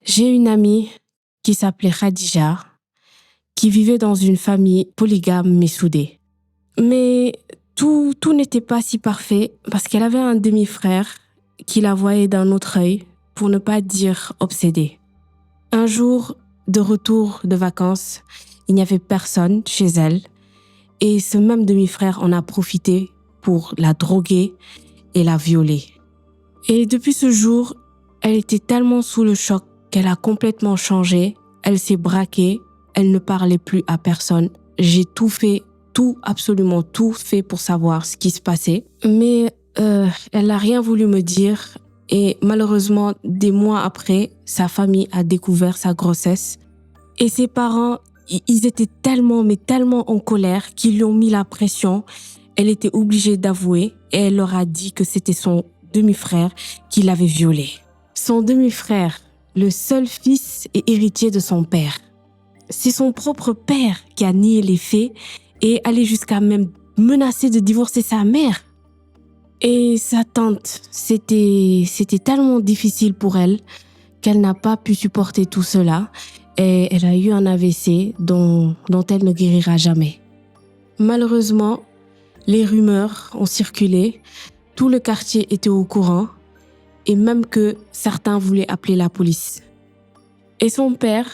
J'ai une amie qui s'appelait Khadija, qui vivait dans une famille polygame mais soudée. Mais tout n'était pas si parfait parce qu'elle avait un demi-frère qui la voyait d'un autre œil, pour ne pas dire obsédé. Un jour, de retour de vacances, il n'y avait personne chez elle et ce même demi-frère en a profité pour la droguer et la violer. Et depuis ce jour, elle était tellement sous le choc qu'elle a complètement changé. Elle s'est braquée, elle ne parlait plus à personne. J'ai absolument tout fait pour savoir ce qui se passait. Mais elle n'a rien voulu me dire. Et malheureusement, des mois après, sa famille a découvert sa grossesse. Et ses parents, ils étaient tellement en colère qu'ils lui ont mis la pression. Elle était obligée d'avouer et elle leur a dit que c'était son demi-frère qui l'avait violée. Son demi-frère, le seul fils et héritier de son père. C'est son propre père qui a nié les faits et allé jusqu'à même menacer de divorcer sa mère. Et sa tante, c'était tellement difficile pour elle qu'elle n'a pas pu supporter tout cela et elle a eu un AVC dont elle ne guérira jamais. Malheureusement, les rumeurs ont circulé, tout le quartier était au courant et même que certains voulaient appeler la police. Et son père,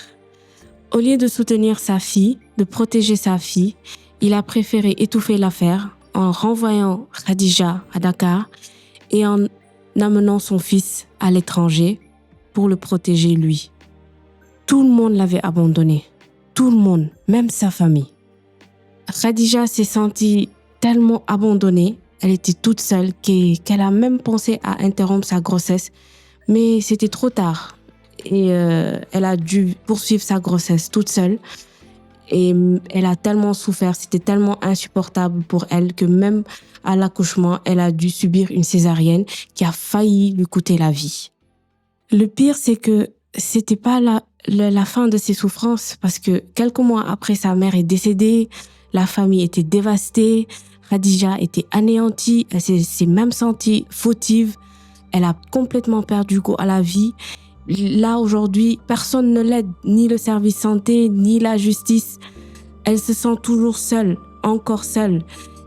au lieu de soutenir sa fille, de protéger sa fille, il a préféré étouffer l'affaire en renvoyant Khadija à Dakar et en amenant son fils à l'étranger pour le protéger lui. Tout le monde l'avait abandonné. Tout le monde, même sa famille. Khadija s'est sentie tellement abandonnée, elle était toute seule qu'elle a même pensé à interrompre sa grossesse, mais c'était trop tard. Et elle a dû poursuivre sa grossesse toute seule. Et elle a tellement souffert, c'était tellement insupportable pour elle que même à l'accouchement, elle a dû subir une césarienne qui a failli lui coûter la vie. Le pire, c'est que c'était pas la fin de ses souffrances parce que quelques mois après, sa mère est décédée, la famille était dévastée, Khadija était anéantie, elle s'est même sentie fautive, elle a complètement perdu goût à la vie. Là, aujourd'hui, personne ne l'aide, ni le service santé, ni la justice. Elle se sent toujours seule, encore seule.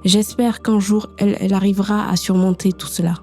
J'espère qu'un jour, elle arrivera à surmonter tout cela.